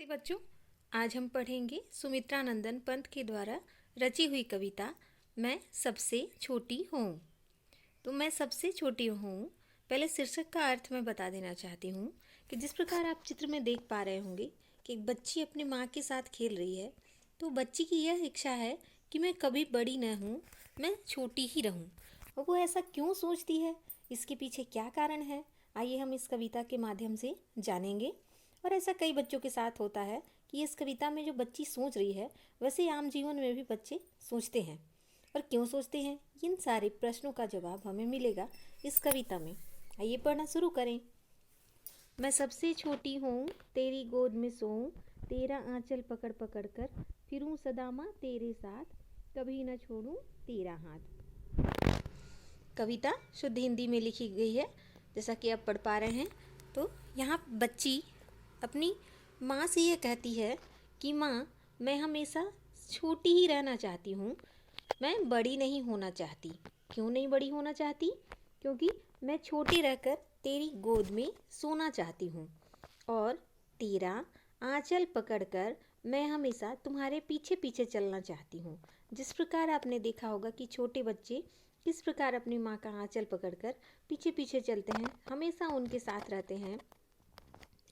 नमस्ते बच्चों। आज हम पढ़ेंगे सुमित्रा नंदन पंत के द्वारा रची हुई कविता मैं सबसे छोटी हूँ। तो मैं सबसे छोटी हूँ, पहले शीर्षक का अर्थ मैं बता देना चाहती हूँ कि जिस प्रकार आप चित्र में देख पा रहे होंगे कि एक बच्ची अपनी माँ के साथ खेल रही है, तो बच्ची की यह इच्छा है कि मैं कभी बड़ी न हूँ, मैं छोटी ही रहूँ। और वो ऐसा क्यों सोचती है, इसके पीछे क्या कारण है, आइए हम इस कविता के माध्यम से जानेंगे। और ऐसा कई बच्चों के साथ होता है कि इस कविता में जो बच्ची सोच रही है वैसे आम जीवन में भी बच्चे सोचते हैं। और क्यों सोचते हैं, इन सारे प्रश्नों का जवाब हमें मिलेगा इस कविता में। आइए पढ़ना शुरू करें। मैं सबसे छोटी हूँ, तेरी गोद में सोऊं, तेरा आंचल पकड़ पकड़ कर फिरूं सदा माँ तेरे साथ, कभी न छोड़ूं तेरा हाथ। कविता शुद्ध हिंदी में लिखी गई है, जैसा कि आप पढ़ पा रहे हैं। तो यहाँ बच्ची अपनी माँ से ये कहती है कि माँ, मैं हमेशा छोटी ही रहना चाहती हूँ, मैं बड़ी नहीं होना चाहती। क्यों नहीं बड़ी होना चाहती? क्योंकि मैं छोटी रहकर तेरी गोद में सोना चाहती हूँ और तेरा आंचल पकड़कर मैं हमेशा तुम्हारे पीछे पीछे चलना चाहती हूँ। जिस प्रकार आपने देखा होगा कि छोटे बच्चे किस प्रकार अपनी माँ का आंचल पकड़कर पीछे पीछे चलते हैं, हमेशा उनके साथ रहते हैं,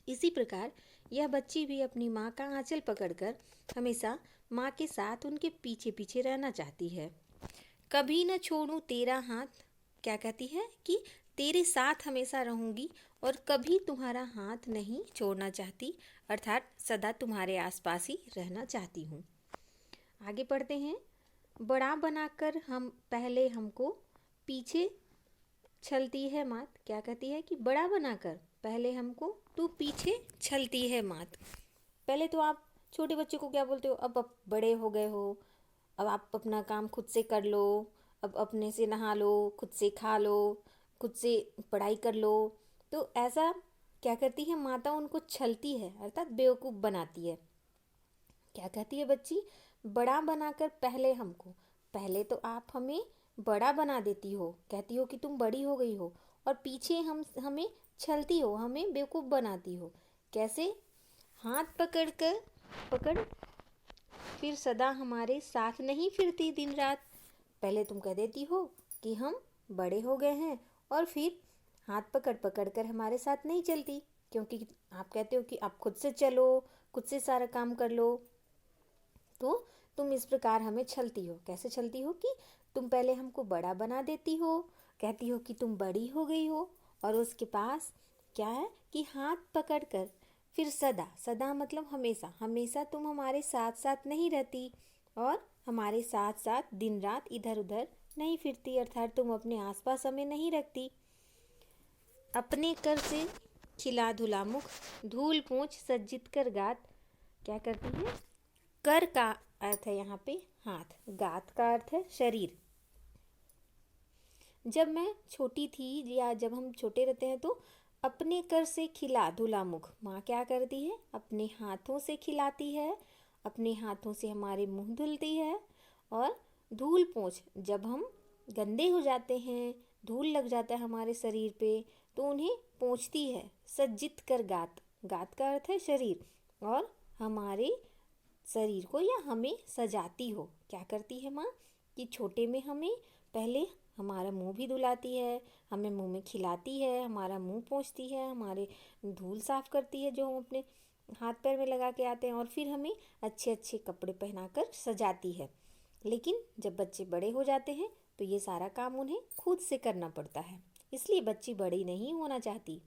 इसी प्रकार यह बच्ची भी अपनी माँ का आंचल पकड़कर हमेशा माँ के साथ उनके पीछे पीछे रहना चाहती है। कभी न छोड़ूं तेरा हाथ, क्या कहती है कि तेरे साथ हमेशा रहूंगी और कभी तुम्हारा हाथ नहीं छोड़ना चाहती, अर्थात सदा तुम्हारे आसपास ही रहना चाहती हूँ। आगे पढ़ते हैं। बड़ा बनाकर हम पहले हमको पीछे छलती है मात, क्या कहती है कि बड़ा बनाकर पहले हमको तू पीछे छलती है मात। पहले तो आप छोटे बच्चे को क्या बोलते हो, अब बड़े हो गए हो, अब आप अपना काम खुद से कर लो, अब अपने से नहा लो, खुद से खा लो, खुद से पढ़ाई कर लो। तो ऐसा क्या करती है माता, उनको छलती है अर्थात बेवकूफ़ बनाती है। क्या कहती है बच्ची, बड़ा बनाकर पहले हमको, पहले तो आप हमें बड़ा बना देती हो, कहती हो कि तुम बड़ी हो गई हो, और पीछे हमें छलती हो, हमें बेवकूफ़ बनाती हो। कैसे? हाथ पकड़ फिर सदा हमारे साथ नहीं फिरती दिन रात। पहले तुम कह देती हो कि हम बड़े हो गए हैं और फिर हाथ पकड़ पकड़ कर हमारे साथ नहीं चलती, क्योंकि आप कहते हो कि आप खुद से चलो, खुद से सारा काम कर लो। तो तुम इस प्रकार हमें छलती हो। कैसे छलती हो कि तुम पहले हमको बड़ा बना देती हो, कहती हो कि तुम बड़ी हो गई हो, और उसके पास क्या है कि हाथ पकड़ कर फिर सदा, सदा मतलब हमेशा, हमेशा तुम हमारे साथ साथ नहीं रहती और हमारे साथ साथ दिन रात इधर उधर नहीं फिरती, अर्थात तुम अपने आसपास हमें नहीं रखती। अपने कर से खिला धुला मुख, धूल पूछ सज्जित कर गात, क्या करती है? कर का अर्थ है यहाँ पे हाथ, गात का अर्थ है शरीर। जब मैं छोटी थी या जब हम छोटे रहते हैं तो अपने कर से खिला धुला मुख, माँ क्या करती है? अपने हाथों से खिलाती है, अपने हाथों से हमारे मुंह धुलती है। और धूल पोंछ, जब हम गंदे हो जाते हैं, धूल लग जाता है हमारे शरीर पे, तो उन्हें पोंछती है। सज्जित कर गात, गात का अर्थ है शरीर, और हमारे शरीर को या हमें सजाती हो। क्या करती है माँ कि छोटे में हमें पहले हमारा मुंह भी धुलाती है, हमें मुंह में खिलाती है, हमारा मुंह पोंछती है, हमारे धूल साफ करती है जो हम अपने हाथ पैर में लगा के आते हैं, और फिर हमें अच्छे अच्छे कपड़े पहनाकर सजाती है। लेकिन जब बच्चे बड़े हो जाते हैं तो ये सारा काम उन्हें खुद से करना पड़ता है, इसलिए बच्ची बड़ी नहीं होना चाहती।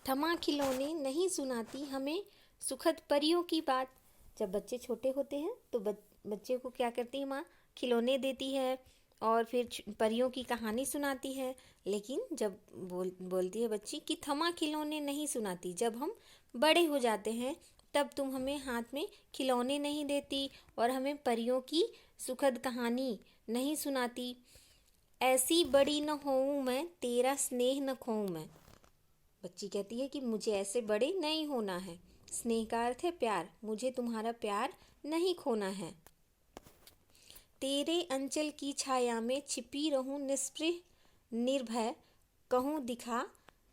थमा खिलौने नहीं सुनाती हमें सुखद परियों की बात। जब बच्चे छोटे होते हैं तो बच्चे को क्या करती है माँ? खिलौने देती है और फिर परियों की कहानी सुनाती है। लेकिन जब बोलती है बच्ची कि थमा खिलौने नहीं सुनाती, जब हम बड़े हो जाते हैं तब तुम हमें हाथ में खिलौने नहीं देती और हमें परियों की सुखद कहानी नहीं सुनाती। ऐसी बड़ी न होऊं मैं, तेरा स्नेह न खोऊं मैं। बच्ची कहती है कि मुझे ऐसे बड़े नहीं होना है। स्नेह का अर्थ है प्यार, मुझे तुम्हारा प्यार नहीं खोना है। तेरे अंचल की छाया में छिपी रहूं निस्पृह निर्भय, कहूँ दिखा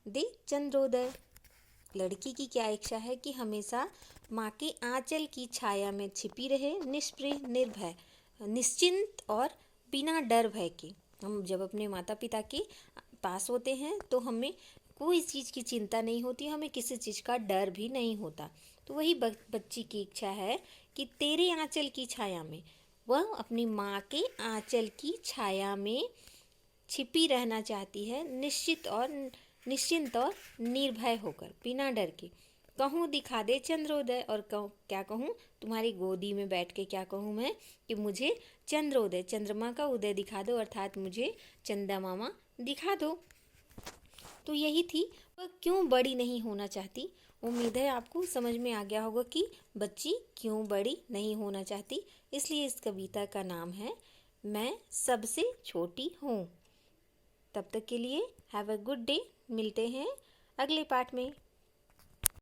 दे चंद्रोदय। लड़की की क्या इच्छा है कि हमेशा माँ के आंचल की छाया में छिपी रहे, निष्प्रिय, निर्भय, निश्चिंत और बिना डर भय के। हम जब अपने माता पिता के पास होते हैं तो हमें कोई चीज़ की चिंता नहीं होती, हमें किसी चीज़ का डर भी नहीं होता। तो वही बच्ची की इच्छा है कि तेरे आंचल की छाया में, वह अपनी माँ के आंचल की छाया में छिपी रहना चाहती है, निश्चिंत और निर्भय होकर, बिना डर के। कहूँ दिखा दे चंद्रोदय, और कहूँ क्या कहूँ, तुम्हारी गोदी में बैठ के क्या कहूँ मैं कि मुझे चंद्रोदय, चंद्रमा का उदय दिखा दो, अर्थात मुझे चंदा मामा दिखा दो। तो यही थी, वह क्यों बड़ी नहीं होना चाहती। उम्मीद है आपको समझ में आ गया होगा कि बच्ची क्यों बड़ी नहीं होना चाहती। इसलिए इस कविता का नाम है मैं सबसे छोटी हूँ। तब तक के लिए हैव अ गुड डे। मिलते हैं अगले पाठ में।